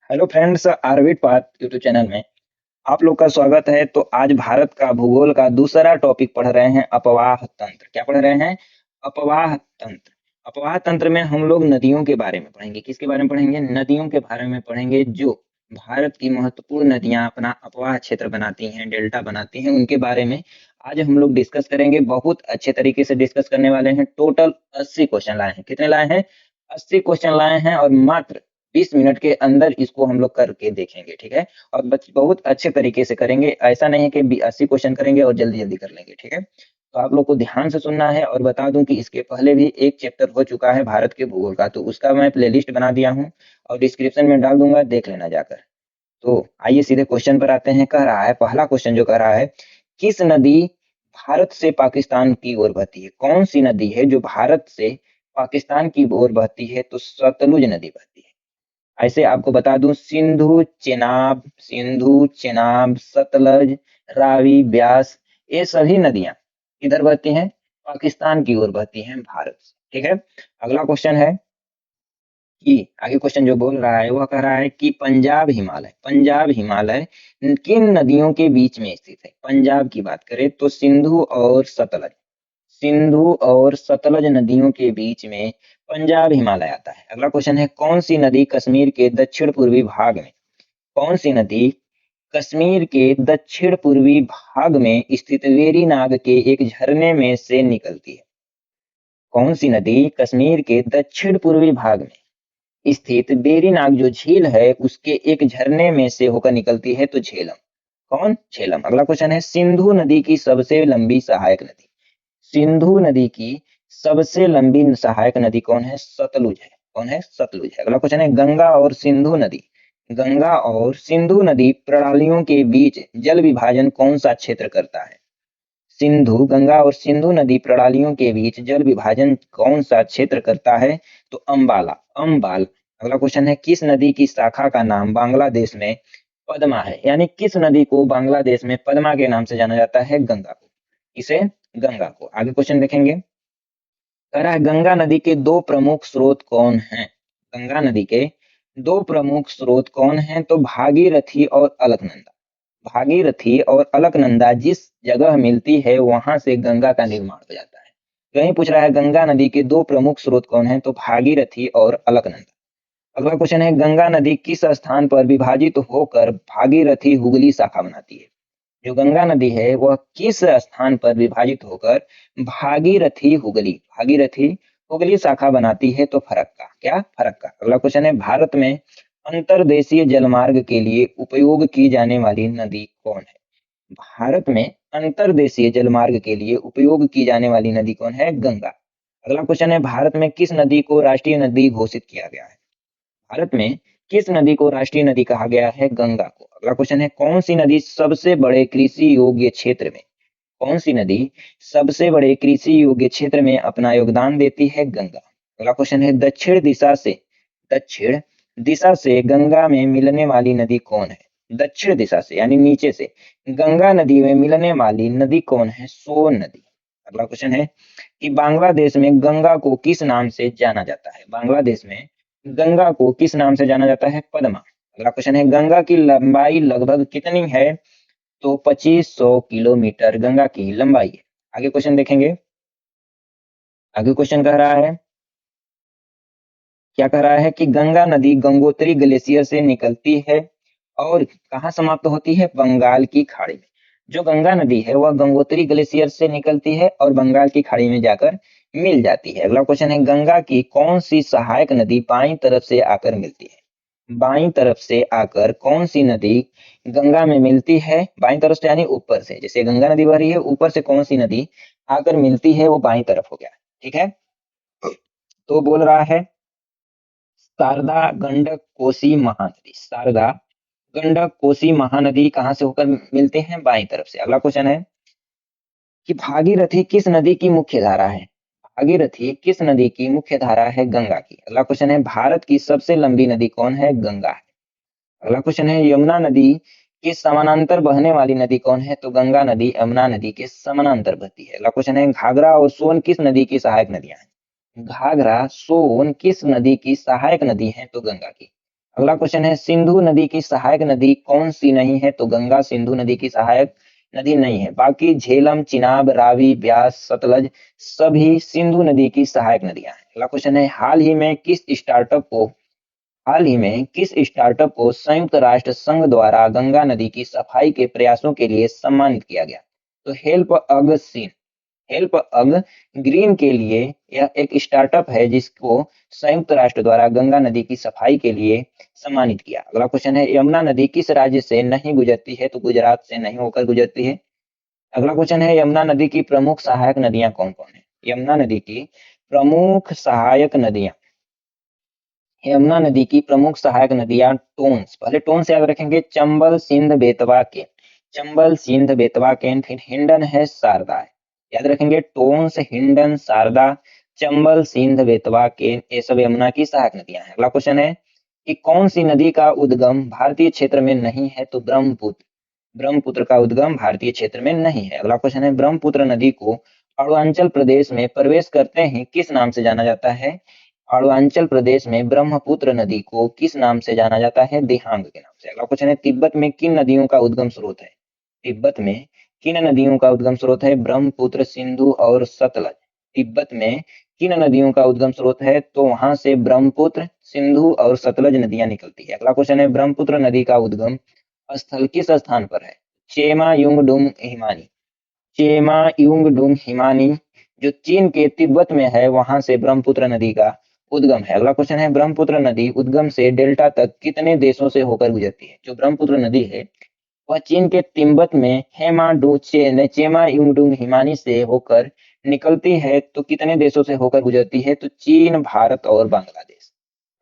Hello friends, आरविट path YouTube channel में आप लोग का स्वागत है। तो आज भारत का भूगोल का दूसरा टॉपिक पढ़ रहे हैं, अपवाह तंत्र। क्या पढ़ रहे हैं? अपवाह तंत्र। अपवाह तंत्र में हम लोग नदियों के बारे में पढ़ेंगे। किसके बारे में पढ़ेंगे? नदियों के बारे में पढ़ेंगे। जो भारत की महत्वपूर्ण नदियां अपना अपवाह क्षेत्र बनाती हैं, डेल्टा बनाती हैं, उनके बारे में आज हम लोग डिस्कस करेंगे। बहुत अच्छे तरीके से डिस्कस करने वाले हैं। टोटल 80 क्वेश्चन लाए हैं। कितने लाए हैं? 80 क्वेश्चन लाए हैं और मात्र 20 मिनट के अंदर इसको हम लोग करके देखेंगे। ठीक है? और बहुत अच्छे तरीके से करेंगे। ऐसा नहीं है कि 80 क्वेश्चन करेंगे और जल्दी जल्दी कर लेंगे। ठीक है? तो आप लोग को ध्यान से सुनना है। और बता दूं कि इसके पहले भी एक चैप्टर हो चुका है भारत के भूगोल का, तो उसका मैं प्लेलिस्ट बना दिया हूं और डिस्क्रिप्शन में डाल दूंगा, देख लेना जाकर। तो आइए सीधे क्वेश्चन पर आते हैं। कह रहा है, पहला क्वेश्चन जो कह रहा है, किस नदी भारत से पाकिस्तान की ओर बहती है? कौन सी नदी है जो भारत से पाकिस्तान की ओर बहती है? तो सतलुज नदी बहती है। ऐसे आपको बता दूं, सिंधु चेनाब सतलज रावी ब्यास, ये सभी नदियां किधर बहती हैं? पाकिस्तान की ओर बहती हैं भारत से। ठीक है? अगला क्वेश्चन है कि आगे क्वेश्चन जो बोल रहा है वह कह रहा है कि पंजाब हिमालय किन नदियों के बीच में स्थित है? पंजाब की बात करें तो सिंधु और सतलज नदियों के बीच में पंजाब हिमालय आता है। अगला क्वेश्चन है, कौन सी नदी कश्मीर के दक्षिण पूर्वी भाग में कौन सी नदी कश्मीर के दक्षिण पूर्वी भाग में स्थित वेरी नाग के एक झरने में से निकलती है? कौन सी नदी कश्मीर के दक्षिण पूर्वी भाग में स्थित बेरी नाग जो झील है उसके एक झरने में से होकर निकलती है? तो झेलम। कौन? झेलम। अगला क्वेश्चन है, सिंधु नदी की सबसे लंबी सहायक नदी सिंधु नदी की सबसे लंबी सहायक नदी कौन है? सतलुज है। कौन है? सतलुज है। अगला क्वेश्चन है, गंगा और सिंधु नदी प्रणालियों के बीच जल विभाजन कौन सा क्षेत्र करता है? गंगा और सिंधु नदी प्रणालियों के बीच जल विभाजन कौन सा क्षेत्र करता है? तो अम्बाल। अगला क्वेश्चन है, किस नदी की शाखा का नाम बांग्लादेश में पद्मा है? यानी किस नदी को बांग्लादेश में पद्मा के नाम से जाना जाता है? गंगा को। इसे गंगा को। आगे क्वेश्चन देखेंगे। कह रहा है, गंगा नदी के दो प्रमुख स्रोत कौन हैं? गंगा नदी के दो प्रमुख स्रोत कौन हैं? तो भागीरथी और अलकनंदा। भागीरथी और अलकनंदा जिस जगह मिलती है वहां से गंगा का निर्माण हो जाता है। कहीं पूछ रहा है गंगा नदी के दो प्रमुख स्रोत कौन है? तो भागीरथी और अलकनंदा। अगला क्वेश्चन है, गंगा नदी किस स्थान पर विभाजित होकर भागीरथी हुगली शाखा बनाती है? जो गंगा नदी है वह किस स्थान पर विभाजित होकर भागीरथी हुगली शाखा बनाती है? तो फरक्का। क्या? फरक्का। अगला क्वेश्चन है, भारत में अंतर्देशीय जलमार्ग के लिए उपयोग की जाने वाली नदी कौन है? भारत में अंतर्देशीय जलमार्ग के लिए उपयोग की जाने वाली नदी कौन है? गंगा। अगला क्वेश्चन है, भारत में किस नदी को राष्ट्रीय नदी घोषित किया गया है? भारत में किस नदी को राष्ट्रीय नदी कहा गया है? गंगा को। अगला क्वेश्चन है, कौन सी नदी सबसे बड़े कृषि योग्य क्षेत्र में कौन सी नदी सबसे बड़े कृषि योग्य क्षेत्र में अपना योगदान देती है? गंगा। अगला क्वेश्चन है, दक्षिण दिशा से गंगा में मिलने वाली नदी कौन है? दक्षिण दिशा से यानी नीचे से गंगा नदी में मिलने वाली नदी कौन है? सोन नदी। अगला क्वेश्चन है कि बांग्लादेश में गंगा को किस नाम से जाना जाता है? बांग्लादेश में गंगा को किस नाम से जाना जाता है? पद्मा। अगला क्वेश्चन है, गंगा की लंबाई लगभग कितनी है? तो 2500 किलोमीटर गंगा की लंबाई है। आगे क्वेश्चन देखेंगे। आगे क्वेश्चन कह रहा है, क्या कह रहा है कि गंगा नदी गंगोत्री ग्लेशियर से निकलती है और कहाँ समाप्त होती है? बंगाल की खाड़ी में। जो गंगा नदी है वह गंगोत्री ग्लेशियर से निकलती है और बंगाल की खाड़ी में जाकर मिल जाती है। अगला क्वेश्चन है, गंगा की कौन सी सहायक नदी बाईं तरफ से आकर मिलती है? बाईं तरफ से आकर कौन सी नदी गंगा में मिलती है? बाईं तरफ से यानी ऊपर से, जैसे गंगा नदी बह रही है, ऊपर से कौन सी नदी आकर मिलती है? वो बाईं तरफ हो गया। ठीक है? तो बोल रहा है, शारदा गंडक कोसी महानदी। शारदा गंडक कोसी महानदी कहां से होकर मिलते हैं? बाईं तरफ से। अगला क्वेश्चन है कि भागीरथी किस नदी की मुख्य धारा है? भागीरथी किस नदी की मुख्य धारा है? गंगा की। अगला क्वेश्चन है, भारत की सबसे लंबी नदी कौन है? गंगा है। अगला क्वेश्चन है, यमुना नदी के समानांतर बहने वाली नदी कौन है? तो गंगा नदी यमुना नदी के समानांतर बहती है। अगला क्वेश्चन है, घाघरा और सोन किस नदी की सहायक नदियां हैं? घाघरा सोन किस नदी की सहायक नदी है? तो गंगा की। अगला क्वेश्चन है सिंधु नदी की सहायक नदी कौन सी नहीं है? तो गंगा सिंधु नदी की सहायक नदी नहीं है। बाकी झेलम, चिनाब, रावी, ब्यास, सतलज सभी सिंधु नदी की सहायक नदियां हैं। अगला क्वेश्चन है हाल ही में किस स्टार्टअप को संयुक्त राष्ट्र संघ द्वारा गंगा नदी की सफाई के प्रयासों के लिए सम्मानित किया गया? तो हेल्प अग ग्रीन के लिए यह एक स्टार्टअप है जिसको संयुक्त राष्ट्र द्वारा गंगा नदी की सफाई के लिए सम्मानित किया। अगला क्वेश्चन है यमुना नदी किस राज्य से नहीं गुजरती है? तो गुजरात से नहीं होकर गुजरती है। अगला क्वेश्चन है यमुना नदी की प्रमुख सहायक नदियां कौन कौन है? यमुना नदी की प्रमुख सहायक नदियां यमुना नदी की प्रमुख सहायक नदियां टोन्स, पहले टोन्स याद रखेंगे, चंबल, सिंध, बेतवा, केन। चंबल, सिंध, बेतवा, केन। फिर हिंडन है, शारदा है। याद रखेंगे टोन्स, हिंडन, शारदा, चंबल, सिंध, बेतवा, केन, ये सब यमुना की सहायक नदियां हैं। अगला क्वेश्चन है कि कौन सी नदी का उद्गम भारतीय क्षेत्र में नहीं है? तो ब्रह्मपुत्र। ब्रह्मपुत्र का उद्गम भारतीय क्षेत्र में नहीं है। अगला क्वेश्चन है ब्रह्मपुत्र नदी को अरुणाचल प्रदेश में प्रवेश करते ही किस नाम से जाना जाता है? अरुणाचल प्रदेश में ब्रह्मपुत्र नदी को किस नाम से जाना जाता है? दिहांग के नाम से। अगला क्वेश्चन है तिब्बत में किन नदियों का उद्गम स्रोत है? तिब्बत में किन नदियों का उद्गम स्रोत है? ब्रह्मपुत्र, सिंधु और सतलज। तिब्बत में किन नदियों का उद्गम स्रोत है? तो वहां से ब्रह्मपुत्र, सिंधु और सतलज नदियां निकलती है। अगला क्वेश्चन है ब्रह्मपुत्र नदी का उद्गम स्थल किस स्थान पर है? चेमा युंगडुंग हिमानी। चेमा युंगडुंग हिमानी जो चीन के तिब्बत में है वहां से ब्रह्मपुत्र नदी का उद्गम है। अगला क्वेश्चन है ब्रह्मपुत्र नदी उद्गम से डेल्टा तक कितने देशों से होकर गुजरती है? जो ब्रह्मपुत्र नदी है वह चीन के तिब्बत में चेमा युंगडुंग हिमानी से होकर निकलती है। तो कितने देशों से होकर गुजरती है? तो चीन, भारत और बांग्लादेश।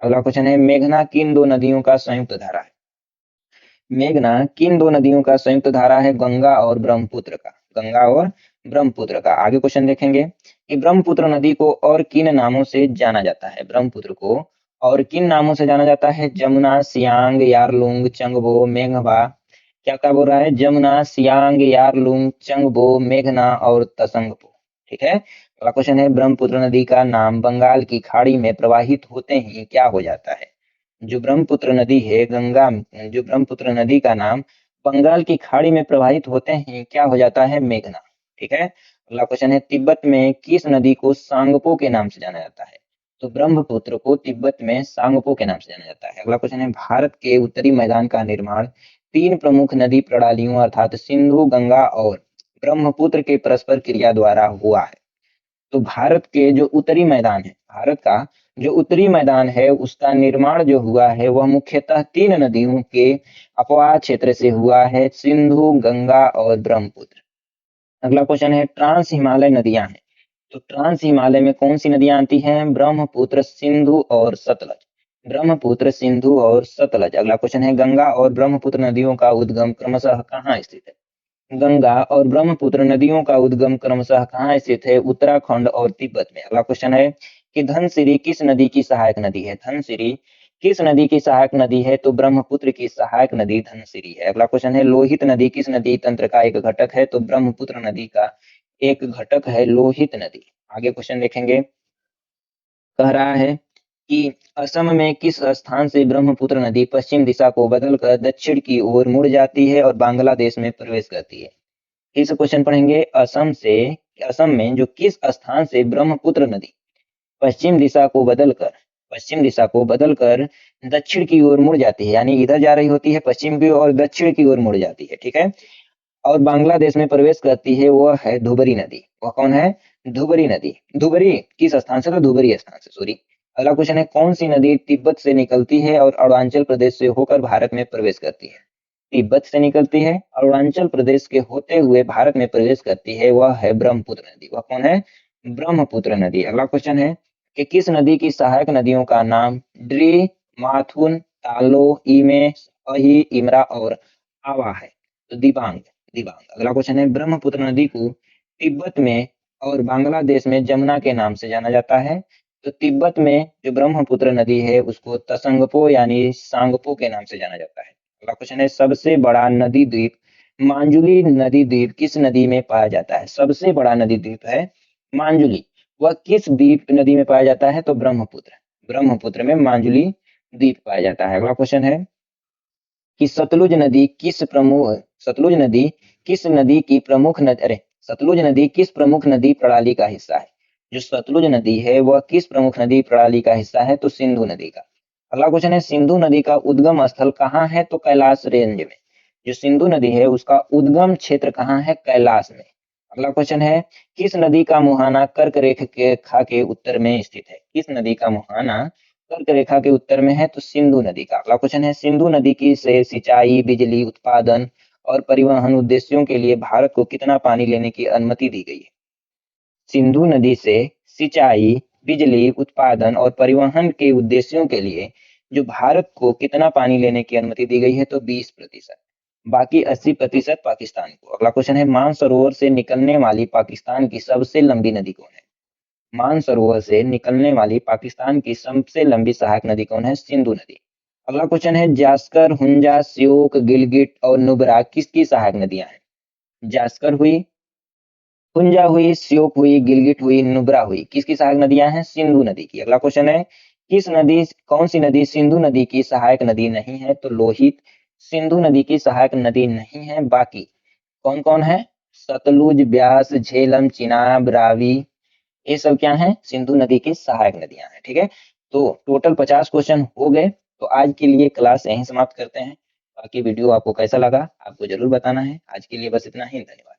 अगला क्वेश्चन है मेघना किन दो नदियों का संयुक्त धारा है? मेघना किन दो नदियों का संयुक्त धारा है? गंगा और ब्रह्मपुत्र का। गंगा और ब्रह्मपुत्र का। आगे क्वेश्चन देखेंगे कि ब्रह्मपुत्र नदी को और किन नामों से जाना जाता है? ब्रह्मपुत्र को और किन नामों से जाना जाता है? जमुना, सियांग, यारलुंग, चंगबो, मेघबा। क्या क्या बोल रहा है? जमुना, सियांग, यारलुंग, चंगबो, मेघना और तसंगपो। ठीक है। अगला क्वेश्चन है ब्रह्मपुत्र नदी का नाम बंगाल की खाड़ी में प्रवाहित होते ही क्या हो जाता है? जो ब्रह्मपुत्र नदी है जो ब्रह्मपुत्र नदी का नाम बंगाल की खाड़ी में प्रवाहित होते ही क्या हो जाता है? मेघना। ठीक है। अगला क्वेश्चन है तिब्बत में किस नदी को सांगपो के नाम से जाना जाता है? तो ब्रह्मपुत्र को तिब्बत में सांगपो के नाम से जाना जाता है। अगला क्वेश्चन है भारत के उत्तरी मैदान का निर्माण तीन प्रमुख नदी प्रणालियों अर्थात सिंधु, गंगा और ब्रह्मपुत्र के परस्पर क्रिया द्वारा हुआ है। तो भारत का जो उत्तरी मैदान है उसका निर्माण जो हुआ है वह मुख्यतः तीन नदियों के अपवाह क्षेत्र से हुआ है, सिंधु, गंगा और ब्रह्मपुत्र। अगला क्वेश्चन है ट्रांस हिमालय नदियां हैं। तो ट्रांस हिमालय में कौन सी नदियां आती हैं? ब्रह्मपुत्र, सिंधु और सतलज। ब्रह्मपुत्र, सिंधु और सतलज। अगला क्वेश्चन है गंगा और ब्रह्मपुत्र नदियों का उद्गम क्रमशः कहाँ स्थित है? गंगा और ब्रह्मपुत्र नदियों का उद्गम क्रमशः कहाँ स्थित है? उत्तराखंड और तिब्बत में। अगला क्वेश्चन है कि धनसिरी किस नदी की सहायक नदी है? धनसिरी किस नदी की सहायक नदी है? तो ब्रह्मपुत्र की सहायक नदी धनसिरी है। अगला क्वेश्चन है लोहित नदी किस नदी तंत्र का एक घटक है? तो ब्रह्मपुत्र नदी का एक घटक है लोहित नदी। आगे क्वेश्चन देखेंगे, कह रहा है कि असम में किस स्थान से ब्रह्मपुत्र नदी पश्चिम दिशा को बदलकर दक्षिण की ओर मुड़ जाती है और बांग्लादेश में प्रवेश करती है? इस क्वेश्चन पढ़ेंगे असम में जो किस स्थान से ब्रह्मपुत्र नदी पश्चिम दिशा को बदलकर दक्षिण की ओर मुड़ जाती है, यानी इधर जा रही होती है पश्चिम की और दक्षिण की ओर मुड़ जाती है। ठीक है। और बांग्लादेश में प्रवेश करती है वह है धुबरी नदी। वह कौन है? धुबरी नदी। धुबरी किस स्थान से? तो धुबरी स्थान से, सॉरी। अगला क्वेश्चन है कौन सी नदी तिब्बत से निकलती है और अरुणाचल प्रदेश से होकर भारत में प्रवेश करती है? तिब्बत से निकलती है, अरुणाचल प्रदेश के होते हुए भारत में प्रवेश करती है, वह है ब्रह्मपुत्र नदी। वह कौन है? ब्रह्मपुत्र नदी। अगला क्वेश्चन है कि किस नदी की सहायक नदियों का नाम ड्री, माथुन, तालो, इमे, अही, इमरा और आवा है? तो दिबांग। अगला क्वेश्चन है ब्रह्मपुत्र नदी को तिब्बत में और बांग्लादेश में जमुना के नाम से जाना जाता है। तो तिब्बत में जो ब्रह्मपुत्र नदी है उसको तसंगपो यानी सांगपो के नाम से जाना जाता है। अगला क्वेश्चन है सबसे बड़ा नदी द्वीप मांजुली नदी द्वीप किस नदी में पाया जाता है? सबसे बड़ा नदी द्वीप है मांजुली। वह किस द्वीप नदी में पाया जाता है? तो ब्रह्मपुत्र में मांजुली द्वीप पाया जाता है। अगला क्वेश्चन है कि सतलुज नदी किस प्रमुख नदी प्रणाली का हिस्सा है? जो सतलुज नदी है वह किस प्रमुख नदी प्रणाली का हिस्सा है? तो सिंधु नदी का। अगला क्वेश्चन है सिंधु नदी का उद्गम स्थल कहाँ है? तो कैलाश रेंज में। जो सिंधु नदी है उसका उद्गम क्षेत्र कहाँ है? कैलाश में। अगला क्वेश्चन है किस नदी का मुहाना कर्क रेखा के उत्तर में स्थित है? किस नदी का मुहाना कर्क रेखा के उत्तर में है? तो सिंधु नदी का। अगला क्वेश्चन है सिंधु नदी की से सिंचाई, बिजली उत्पादन और परिवहन उद्देश्यों के लिए भारत को कितना पानी लेने की अनुमति दी गई है? सिंधु नदी से सिंचाई, बिजली उत्पादन और परिवहन के उद्देश्यों के लिए जो भारत को कितना पानी लेने की अनुमति दी गई है? तो 20%। बाकी 80% पाकिस्तान को। अगला क्वेश्चन है मानसरोवर से निकलने वाली पाकिस्तान की सबसे लंबी नदी कौन है? मानसरोवर से निकलने वाली पाकिस्तान की सबसे लंबी सहायक नदी कौन है? सिंधु नदी। अगला क्वेश्चन है जास्कर, हुंजा, श्योक, गिलगिट और नुब्रा किसकी सहायक नदियां हैं? जास्कर हुई, हुंजा हुई, श्योक हुई, गिलगिट हुई, नुब्रा हुई, किसकी सहायक नदियां हैं? सिंधु नदी की। अगला क्वेश्चन है कौन सी नदी सिंधु नदी की सहायक नदी नहीं है? तो लोहित सिंधु नदी की सहायक नदी नहीं है। बाकी कौन कौन है? सतलुज, ब्यास, झेलम, चिनाब, रावी, ये सब क्या है? सिंधु नदी की सहायक नदियां हैं। ठीक है, तो टोटल 50 क्वेश्चन हो गए। तो आज के लिए क्लास यहीं समाप्त करते हैं। बाकी वीडियो आपको कैसा लगा आपको जरूर बताना है। आज के लिए बस इतना ही, धन्यवाद।